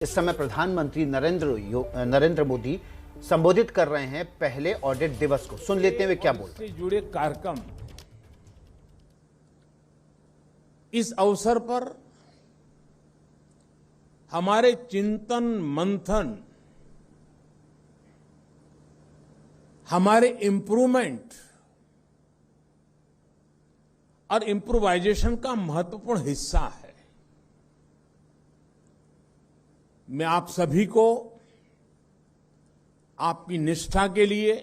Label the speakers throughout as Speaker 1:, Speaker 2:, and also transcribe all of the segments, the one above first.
Speaker 1: इस समय प्रधानमंत्री नरेंद्र मोदी संबोधित कर रहे हैं पहले ऑडिट दिवस को। सुन लेते हैं वे क्या बोल रहे हैं।
Speaker 2: जुड़े कार्यक्रम इस अवसर पर हमारे चिंतन मंथन, हमारे इंप्रूवमेंट और इंप्रूवाइजेशन का महत्वपूर्ण हिस्सा है। मैं आप सभी को आपकी निष्ठा के लिए,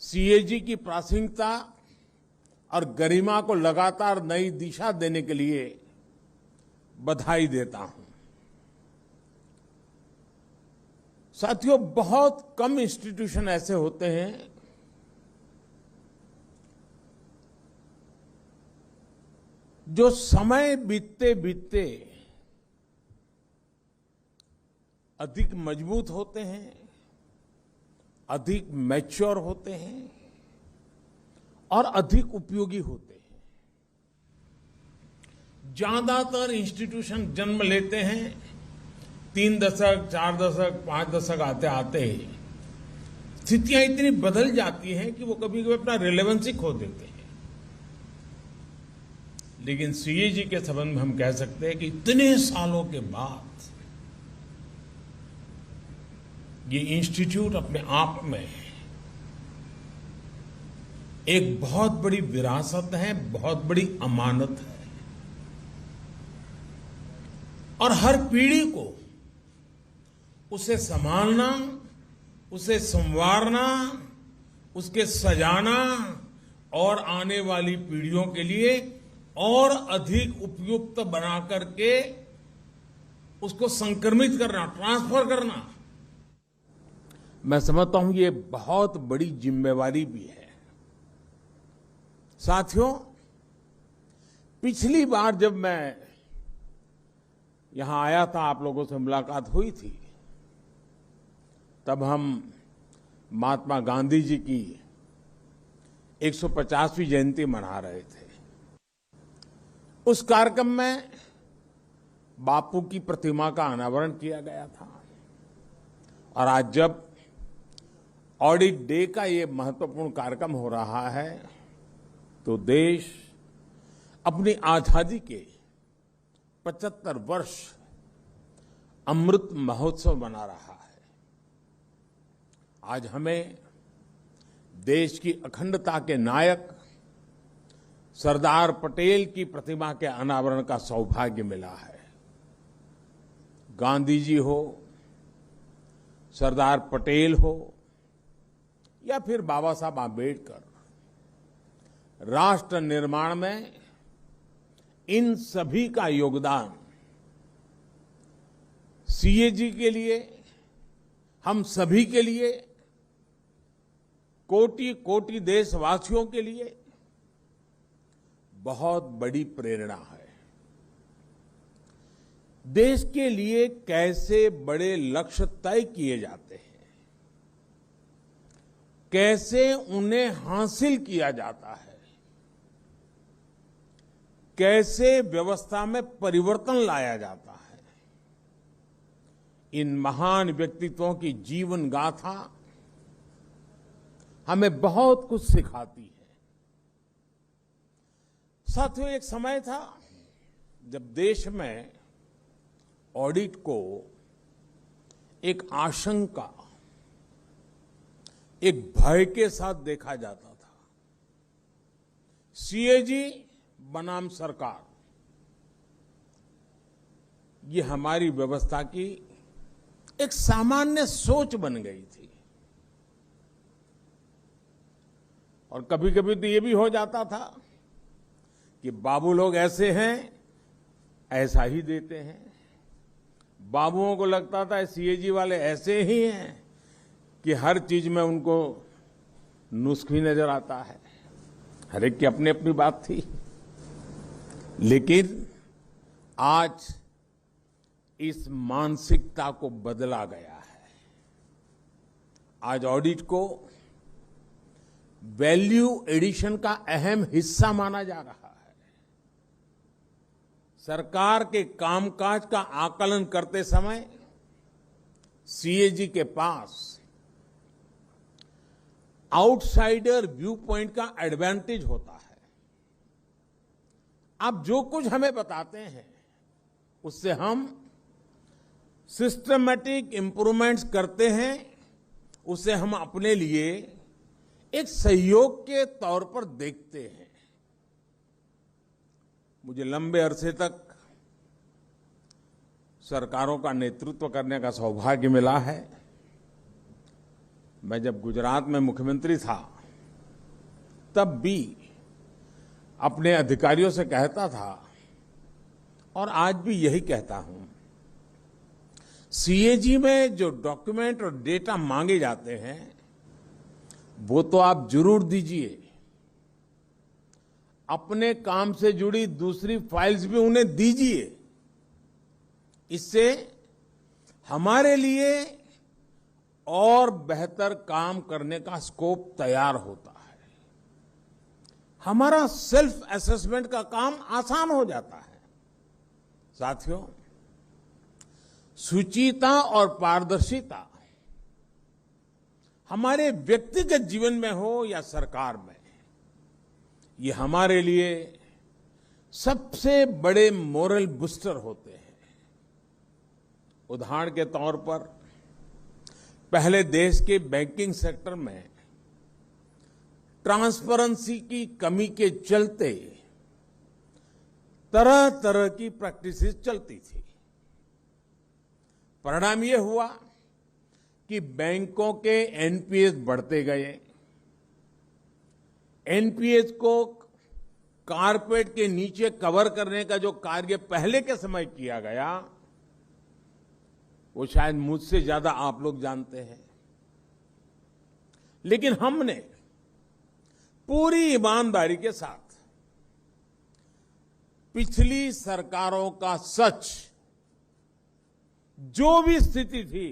Speaker 2: सीएजी की प्रासंगिकता और गरिमा को लगातार नई दिशा देने के लिए बधाई देता हूं। साथियों, बहुत कम इंस्टीट्यूशन ऐसे होते हैं जो समय बीतते बीतते अधिक मजबूत होते हैं, अधिक मैच्योर होते हैं और अधिक उपयोगी होते हैं। ज्यादातर इंस्टीट्यूशन जन्म लेते हैं 3 दशक, 4 दशक, 5 दशक आते आते स्थितियां इतनी बदल जाती हैं कि वो कभी कभी अपना रिलेवेंस ही खो देते हैं। लेकिन सीएजी के संबंध में हम कह सकते हैं कि इतने सालों के बाद ये इंस्टीट्यूट अपने आप में एक बहुत बड़ी विरासत है, बहुत बड़ी अमानत है और हर पीढ़ी को उसे संभालना, उसे संवारना, उसके सजाना और आने वाली पीढ़ियों के लिए और अधिक उपयुक्त बना करके उसको संक्रमित करना, ट्रांसफर करना, मैं समझता हूं ये बहुत बड़ी जिम्मेवारी भी है। साथियों, पिछली बार जब मैं यहां आया था, आप लोगों से मुलाकात हुई थी, तब हम महात्मा गांधी जी की 150वीं जयंती मना रहे थे। उस कार्यक्रम में बापू की प्रतिमा का अनावरण किया गया था और आज जब ऑडिट डे का ये महत्वपूर्ण कार्यक्रम हो रहा है तो देश अपनी आजादी के 75 वर्ष अमृत महोत्सव मना रहा है। आज हमें देश की अखंडता के नायक सरदार पटेल की प्रतिमा के अनावरण का सौभाग्य मिला है। गांधी जी हो, सरदार पटेल हो या फिर बाबा साहब आंबेडकर, राष्ट्र निर्माण में इन सभी का योगदान सीएजी के लिए, हम सभी के लिए, कोटि कोटि देशवासियों के लिए बहुत बड़ी प्रेरणा है। देश के लिए कैसे बड़े लक्ष्य तय किए जाते हैं, कैसे उन्हें हासिल किया जाता है, कैसे व्यवस्था में परिवर्तन लाया जाता है, इन महान व्यक्तित्वों की जीवन गाथा हमें बहुत कुछ सिखाती है। साथियों, एक समय था जब देश में ऑडिट को एक आशंका, एक भय के साथ देखा जाता था। सीएजी बनाम सरकार, ये हमारी व्यवस्था की एक सामान्य सोच बन गई थी और कभी कभी तो ये भी हो जाता था कि बाबू लोग ऐसे हैं, ऐसा ही देते हैं। बाबुओं को लगता था सीएजी वाले ऐसे ही हैं कि हर चीज में उनको नुस्खा नजर आता है। हर एक की अपनी अपनी बात थी। लेकिन आज इस मानसिकता को बदला गया है। आज ऑडिट को वैल्यू एडिशन का अहम हिस्सा माना जा रहा है। सरकार के कामकाज का आकलन करते समय सीएजी के पास आउटसाइडर व्यू पॉइंट का एडवांटेज होता है। आप जो कुछ हमें बताते हैं उससे हम सिस्टमैटिक इंप्रूवमेंट्स करते हैं, उसे हम अपने लिए एक सहयोग के तौर पर देखते हैं। मुझे लंबे अरसे तक सरकारों का नेतृत्व करने का सौभाग्य मिला है। मैं जब गुजरात में मुख्यमंत्री था तब भी अपने अधिकारियों से कहता था और आज भी यही कहता हूं, सीएजी में जो डॉक्यूमेंट और डेटा मांगे जाते हैं वो तो आप जरूर दीजिए, अपने काम से जुड़ी दूसरी फाइल्स भी उन्हें दीजिए। इससे हमारे लिए और बेहतर काम करने का स्कोप तैयार होता है। हमारा सेल्फ असेसमेंट का काम आसान हो जाता है। साथियों, शुचिता और पारदर्शिता हमारे व्यक्तिगत जीवन में हो या सरकार में, ये हमारे लिए सबसे बड़े मोरल बूस्टर होते हैं। उदाहरण के तौर पर पहले देश के बैंकिंग सेक्टर में ट्रांसपेरेंसी की कमी के चलते तरह तरह की प्रैक्टिसेस चलती थी। परिणाम यह हुआ कि बैंकों के एनपीएस बढ़ते गए। एनपीएस को कारपेट के नीचे कवर करने का जो कार्य पहले के समय किया गया वो शायद मुझसे ज्यादा आप लोग जानते हैं। लेकिन हमने पूरी ईमानदारी के साथ पिछली सरकारों का सच, जो भी स्थिति थी,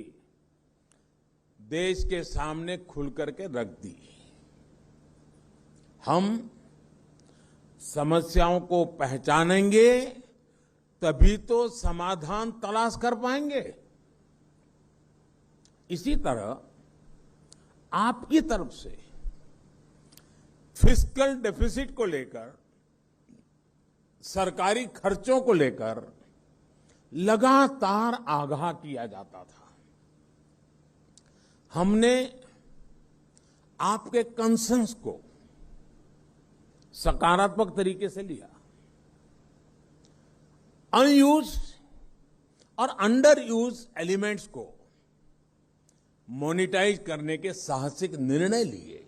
Speaker 2: देश के सामने खुल करके रख दी। हम समस्याओं को पहचानेंगे तभी तो समाधान तलाश कर पाएंगे। इसी तरह आपकी तरफ से फिस्कल डेफिसिट को लेकर, सरकारी खर्चों को लेकर लगातार आगाह किया जाता था। हमने आपके कंसर्न्स को सकारात्मक तरीके से लिया। अनयूज्ड और अंडर यूज एलिमेंट्स को मोनिटाइज करने के साहसिक निर्णय लिए।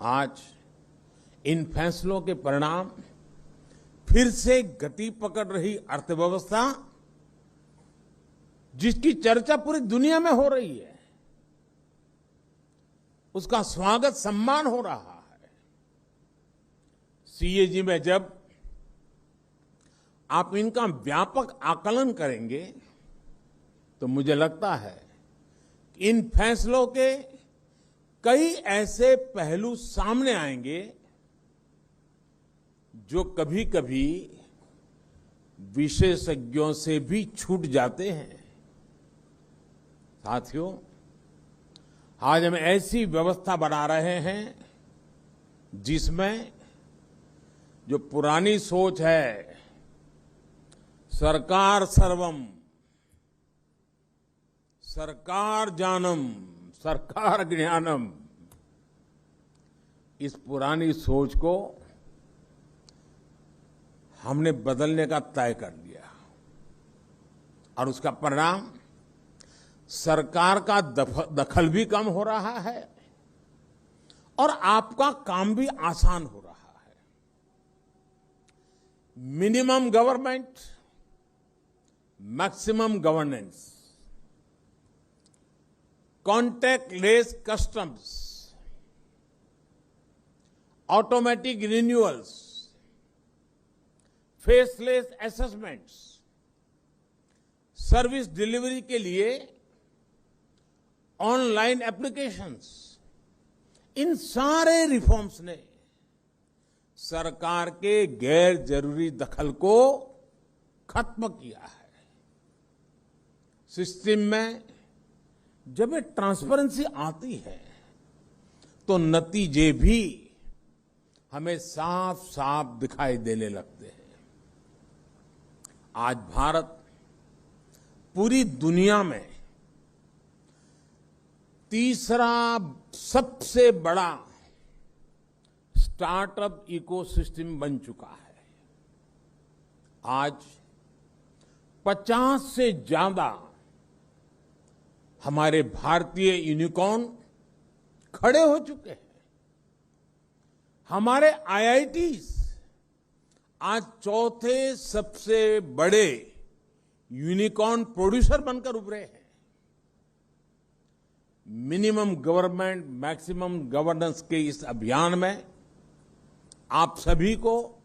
Speaker 2: आज इन फैसलों के परिणाम फिर से गति पकड़ रही अर्थव्यवस्था, जिसकी चर्चा पूरी दुनिया में हो रही है, उसका स्वागत सम्मान हो रहा है। सीएजी में जब आप इनका व्यापक आकलन करेंगे तो मुझे लगता है कि इन फैसलों के कई ऐसे पहलू सामने आएंगे जो कभी कभी विशेषज्ञों से भी छूट जाते हैं। साथियों, आज हम ऐसी व्यवस्था बना रहे हैं जिसमें जो पुरानी सोच है, सरकार सर्वम, सरकार जानम, सरकार ज्ञानम, इस पुरानी सोच को हमने बदलने का तय कर लिया और उसका परिणाम सरकार का दखल भी कम हो रहा है और आपका काम भी आसान हो रहा है। Minimum government, maximum governance, contactless customs, automatic renewals, faceless assessments, service delivery के लिए ऑनलाइन एप्लीकेशंस, इन सारे रिफॉर्म्स ने सरकार के गैर जरूरी दखल को खत्म किया है। सिस्टम में जब ये ट्रांसपेरेंसी आती है तो नतीजे भी हमें साफ साफ दिखाई देने लगते हैं। आज भारत पूरी दुनिया में तीसरा सबसे बड़ा स्टार्टअप इकोसिस्टम बन चुका है। आज 50 से ज्यादा हमारे भारतीय यूनिकॉर्न खड़े हो चुके हैं। हमारे आईआईटीज आज चौथे सबसे बड़े यूनिकॉर्न प्रोड्यूसर बनकर उभरे हैं। मिनिमम गवर्नमेंट मैक्सिमम गवर्नेंस के इस अभियान में आप सभी को,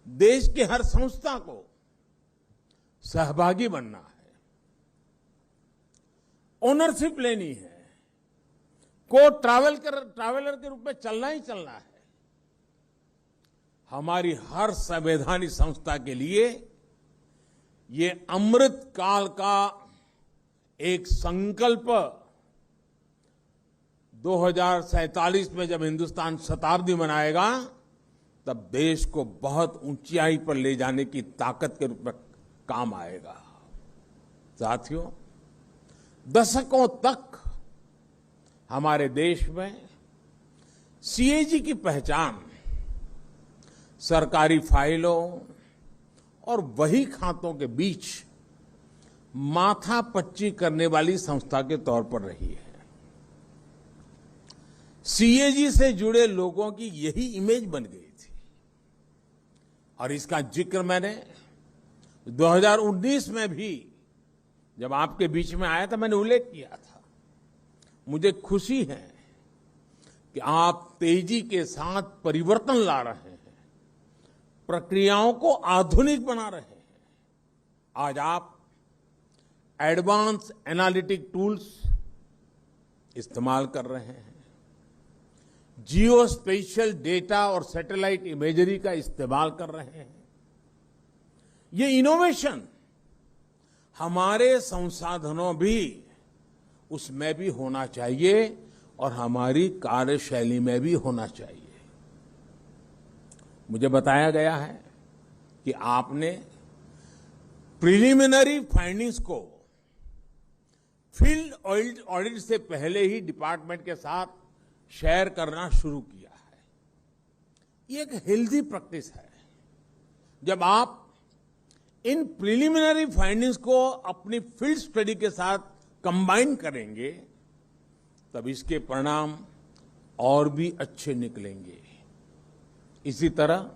Speaker 2: देश की हर संस्था को सहभागी बनना है, ओनरशिप लेनी है, को ट्रैवलर के रूप में चलना ही चलना है। हमारी हर संवैधानिक संस्था के लिए ये अमृत काल का एक संकल्प 2047 में जब हिंदुस्तान शताब्दी मनाएगा तब देश को बहुत ऊंचाई पर ले जाने की ताकत के रूप में काम आएगा। साथियों, दशकों तक हमारे देश में सीएजी की पहचान सरकारी फाइलों और वही खातों के बीच माथापच्ची करने वाली संस्था के तौर पर रही है। सीएजी से जुड़े लोगों की यही इमेज बन गई थी और इसका जिक्र मैंने 2019 में भी जब आपके बीच में आया था मैंने उल्लेख किया था। मुझे खुशी है कि आप तेजी के साथ परिवर्तन ला रहे हैं, प्रक्रियाओं को आधुनिक बना रहे हैं। आज आप एडवांस एनालिटिक टूल्स इस्तेमाल कर रहे हैं, जियो स्पेशियल डेटा और सैटेलाइट इमेजरी का इस्तेमाल कर रहे हैं। ये इनोवेशन हमारे संसाधनों भी उसमें भी होना चाहिए और हमारी कार्यशैली में भी होना चाहिए। मुझे बताया गया है कि आपने प्रिलिमिनरी फाइंडिंग्स को फील्ड ऑडिट से पहले ही डिपार्टमेंट के साथ शेयर करना शुरू किया है। ये एक हेल्दी प्रैक्टिस है। जब आप इन प्रिलिमिनरी फाइंडिंग्स को अपनी फील्ड स्टडी के साथ कंबाइन करेंगे तब इसके परिणाम और भी अच्छे निकलेंगे। इसी तरह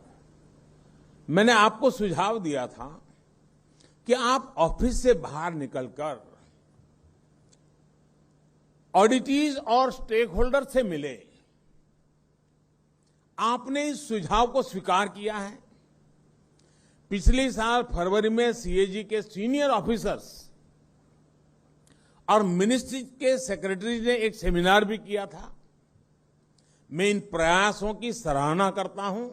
Speaker 2: मैंने आपको सुझाव दिया था कि आप ऑफिस से बाहर निकलकर ऑडिटीज और स्टेक होल्डर से मिले। आपने इस सुझाव को स्वीकार किया है। पिछले साल फरवरी में सीएजी के सीनियर ऑफिसर्स और मिनिस्ट्री के सेक्रेटरी ने एक सेमिनार भी किया था। मैं इन प्रयासों की सराहना करता हूं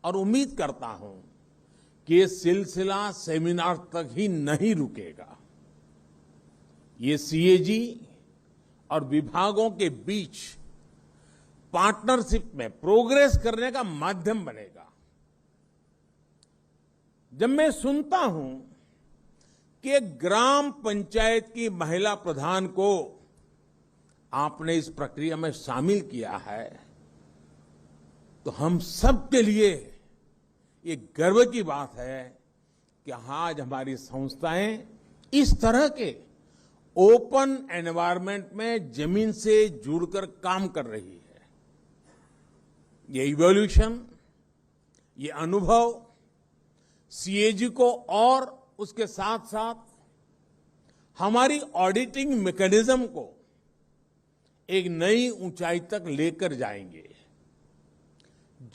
Speaker 2: और उम्मीद करता हूं कि ये सिलसिला सेमिनार तक ही नहीं रुकेगा। ये सीएजी और विभागों के बीच पार्टनरशिप में प्रोग्रेस करने का माध्यम बनेगा। जब मैं सुनता हूं कि एक ग्राम पंचायत की महिला प्रधान को आपने इस प्रक्रिया में शामिल किया है तो हम सब के लिए ये गर्व की बात है कि आज हमारी संस्थाएं इस तरह के ओपन एनवायरनमेंट में जमीन से जुड़कर काम कर रही है। ये इवोल्यूशन, ये अनुभव सीएजी को और उसके साथ साथ हमारी ऑडिटिंग मैकेनिज्म को एक नई ऊंचाई तक लेकर जाएंगे।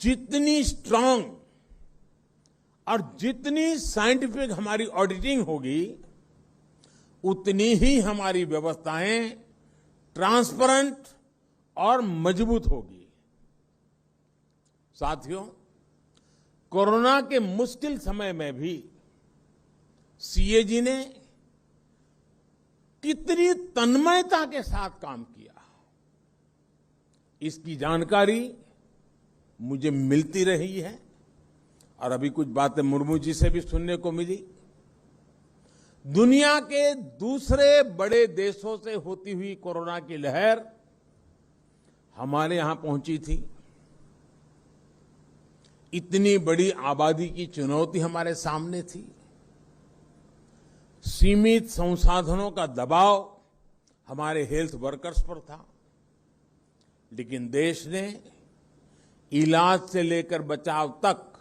Speaker 2: जितनी स्ट्रांग और जितनी साइंटिफिक हमारी ऑडिटिंग होगी उतनी ही हमारी व्यवस्थाएं ट्रांसपेरेंट और मजबूत होगी। साथियों, कोरोना के मुश्किल समय में भी सीएजी ने कितनी तन्मयता के साथ काम किया, इसकी जानकारी मुझे मिलती रही है और अभी कुछ बातें मुर्मू जी से भी सुनने को मिली। दुनिया के दूसरे बड़े देशों से होती हुई कोरोना की लहर हमारे यहां पहुंची थी। इतनी बड़ी आबादी की चुनौती हमारे सामने थी। सीमित संसाधनों का दबाव हमारे हेल्थ वर्कर्स पर था, लेकिन देश ने इलाज से लेकर बचाव तक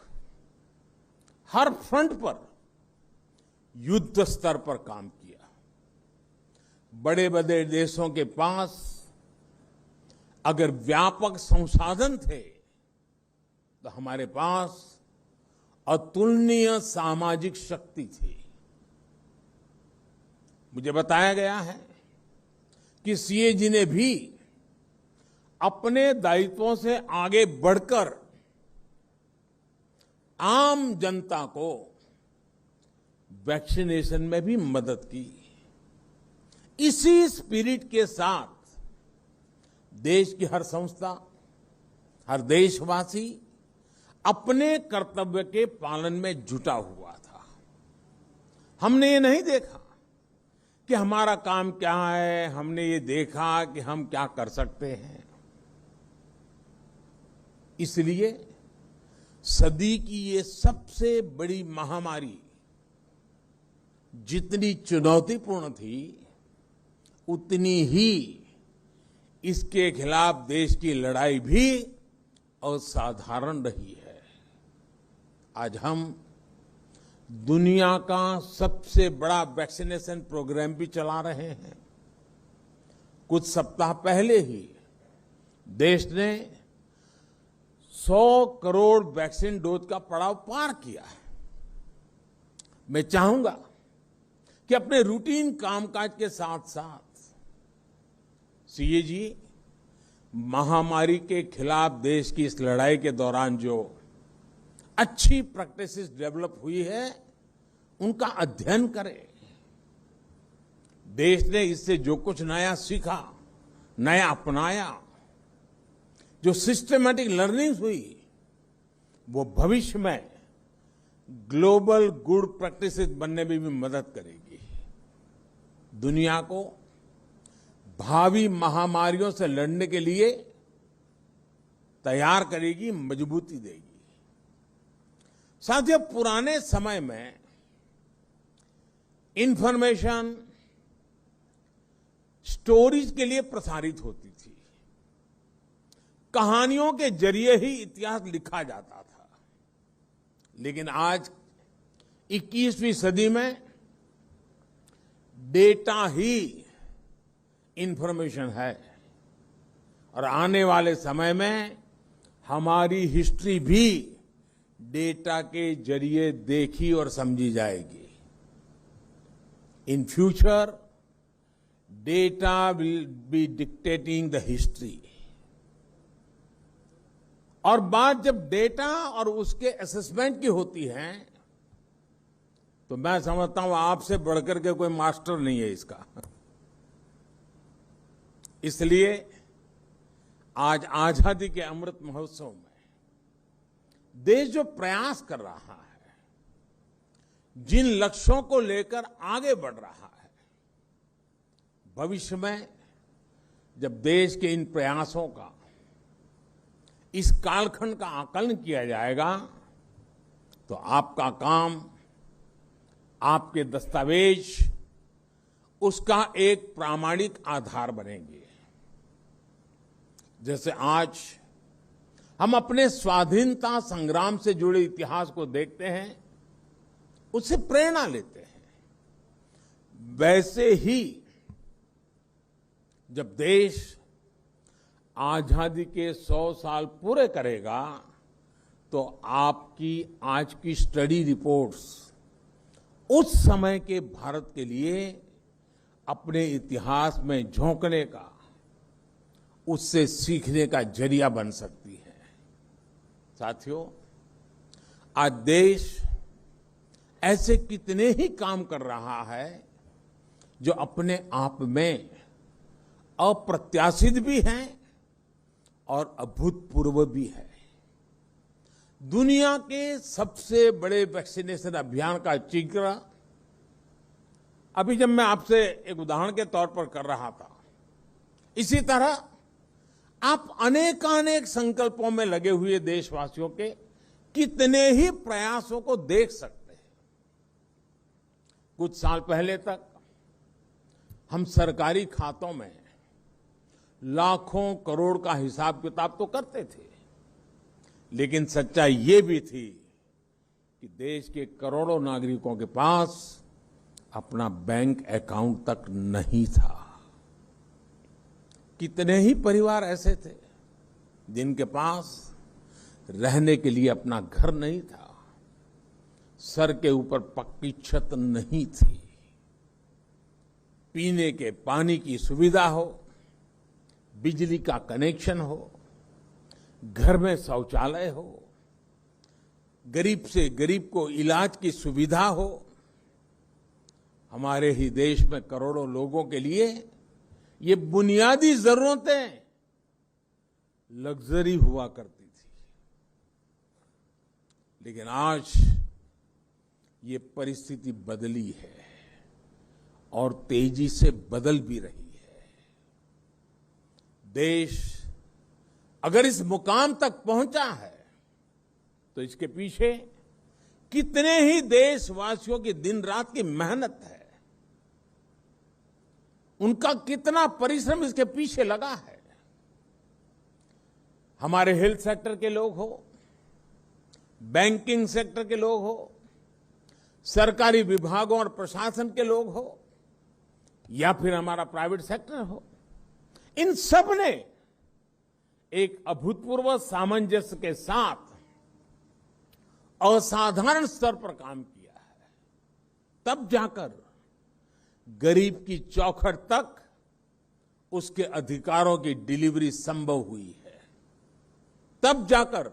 Speaker 2: हर फ्रंट पर युद्ध स्तर पर काम किया। बड़े बड़े देशों के पास अगर व्यापक संसाधन थे तो हमारे पास अतुलनीय सामाजिक शक्ति थी। मुझे बताया गया है कि सीएजी ने भी अपने दायित्वों से आगे बढ़कर आम जनता को वैक्सीनेशन में भी मदद की। इसी स्पिरिट के साथ देश की हर संस्था, हर देशवासी अपने कर्तव्य के पालन में जुटा हुआ था। हमने ये नहीं देखा कि हमारा काम क्या है, हमने ये देखा कि हम क्या कर सकते हैं। इसलिए सदी की ये सबसे बड़ी महामारी जितनी चुनौतीपूर्ण थी, उतनी ही इसके खिलाफ देश की लड़ाई भी असाधारण रही है। आज हम दुनिया का सबसे बड़ा वैक्सीनेशन प्रोग्राम भी चला रहे हैं। कुछ सप्ताह पहले ही देश ने 100 करोड़ वैक्सीन डोज का पड़ाव पार किया है। मैं चाहूंगा कि अपने रूटीन कामकाज के साथ साथ सीएजी महामारी के खिलाफ देश की इस लड़ाई के दौरान जो अच्छी प्रैक्टिसेस डेवलप हुई है, उनका अध्ययन करें। देश ने इससे जो कुछ नया सीखा, नया अपनाया, जो सिस्टमैटिक लर्निंग हुई, वो भविष्य में ग्लोबल गुड प्रैक्टिसेस बनने में भी मदद करेगी। दुनिया को भावी महामारियों से लड़ने के लिए तैयार करेगी, मजबूती देगी। साथियों, पुराने समय में इंफॉर्मेशन स्टोरीज के लिए प्रसारित होती थी। कहानियों के जरिए ही इतिहास लिखा जाता था। लेकिन आज 21वीं सदी में डेटा ही इंफॉर्मेशन है और आने वाले समय में हमारी हिस्ट्री भी डेटा के जरिए देखी और समझी जाएगी। In future data will be dictating the history. और बात जब डेटा और उसके असेसमेंट की होती है, तो मैं समझता हूं आपसे बढ़कर के कोई मास्टर नहीं है इसका। इसलिए आज आजादी के अमृत महोत्सव में देश जो प्रयास कर रहा है, जिन लक्ष्यों को लेकर आगे बढ़ रहा है, भविष्य में जब देश के इन प्रयासों का, इस कालखंड का आकलन किया जाएगा, तो आपका काम, आपके दस्तावेज उसका एक प्रामाणिक आधार बनेंगे। जैसे आज हम अपने स्वाधीनता संग्राम से जुड़े इतिहास को देखते हैं, उससे प्रेरणा लेते हैं, वैसे ही जब देश आजादी के 100 साल पूरे करेगा, तो आपकी आज की स्टडी रिपोर्ट्स उस समय के भारत के लिए अपने इतिहास में झोंकने का, उससे सीखने का जरिया बन सकती है। साथियों, आज देश ऐसे कितने ही काम कर रहा है जो अपने आप में अप्रत्याशित भी हैं और अभूतपूर्व भी है। दुनिया के सबसे बड़े वैक्सीनेशन अभियान का जिक्र अभी जब मैं आपसे एक उदाहरण के तौर पर कर रहा था, इसी तरह आप अनेकानेक संकल्पों में लगे हुए देशवासियों के कितने ही प्रयासों को देख सकते हैं। कुछ साल पहले तक हम सरकारी खातों में लाखों करोड़ का हिसाब किताब तो करते थे, लेकिन सच्चाई ये भी थी कि देश के करोड़ों नागरिकों के पास अपना बैंक अकाउंट तक नहीं था। कितने ही परिवार ऐसे थे जिनके पास रहने के लिए अपना घर नहीं था, सर के ऊपर पक्की छत नहीं थी, पीने के पानी की सुविधा हो, बिजली का कनेक्शन हो, घर में शौचालय हो, गरीब से गरीब को इलाज की सुविधा हो। हमारे ही देश में करोड़ों लोगों के लिए ये बुनियादी जरूरतें लग्जरी हुआ करती थी, लेकिन आज ये परिस्थिति बदली है और तेजी से बदल भी रही है। देश अगर इस मुकाम तक पहुंचा है तो इसके पीछे कितने ही देशवासियों की दिन रात की मेहनत है, उनका कितना परिश्रम इसके पीछे लगा है। हमारे हेल्थ सेक्टर के लोग हो, बैंकिंग सेक्टर के लोग हो, सरकारी विभागों और प्रशासन के लोग हो, या फिर हमारा प्राइवेट सेक्टर हो, इन सब ने एक अभूतपूर्व सामंजस्य के साथ असाधारण स्तर पर काम किया है। तब जाकर गरीब की चौखट तक उसके अधिकारों की डिलीवरी संभव हुई है। तब जाकर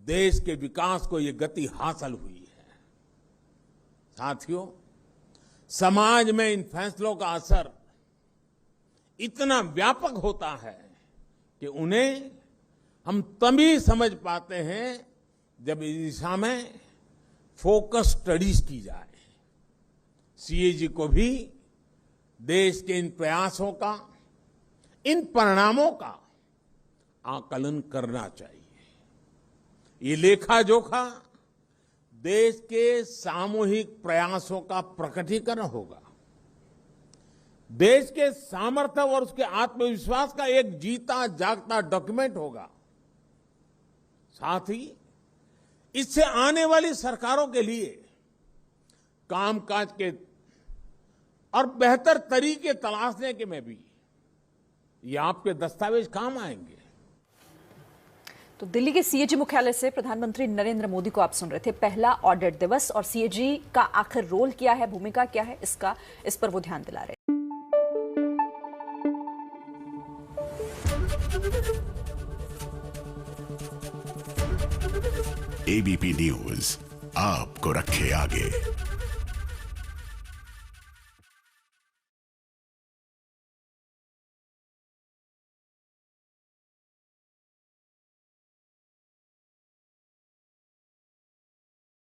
Speaker 2: देश के विकास को ये गति हासिल हुई है। साथियों, समाज में इन फैसलों का असर इतना व्यापक होता है कि उन्हें हम तभी समझ पाते हैं जब इस दिशा में फोकस स्टडीज की जाए। सीएजी को भी देश के इन प्रयासों का, इन परिणामों का आकलन करना चाहिए। ये लेखा जोखा देश के सामूहिक प्रयासों का प्रकटीकरण होगा, देश के सामर्थ्य और उसके आत्मविश्वास का एक जीता जागता डॉक्यूमेंट होगा। साथ ही इससे आने वाली सरकारों के लिए कामकाज के और बेहतर तरीके तलाशने के में भी ये आपके दस्तावेज काम आएंगे।
Speaker 3: तो दिल्ली के सीएजी मुख्यालय से प्रधानमंत्री नरेंद्र मोदी को आप सुन रहे थे। पहला ऑडिट दिवस और सीएजी का आखिर रोल क्या है, भूमिका क्या है, इस पर वो ध्यान दिला रहे।
Speaker 4: एबीपी न्यूज आपको रखे आगे।